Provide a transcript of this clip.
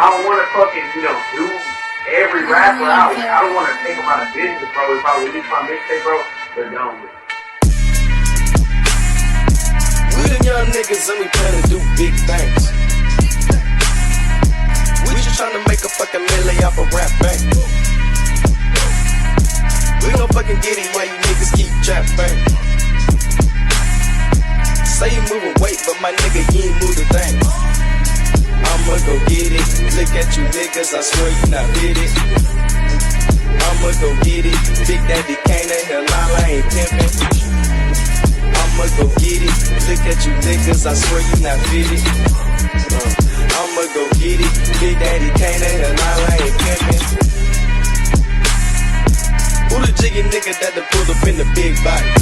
I don't want to fucking, do every rapper out. I don't want to take them out of business, bro. If I release my mixtape, bro, they're done with it. We the young niggas and we plan to do big things. We just tryna make a fucking melee off a rap bang. We gon' fucking get it while you niggas keep trap bang. Say you moving weight, but my nigga, you ain't move the thing. I'ma go get it. Look at you niggas, I swear you not with it. I'ma go get it. Big Daddy Kane and hell, I ain't pimpin'. I'ma go get it. Look at you niggas, I swear you not with it. I'ma go get it. Big Daddy Kane and hell, I ain't pimpin'. Who the jiggy nigga that done pulled up in the big body?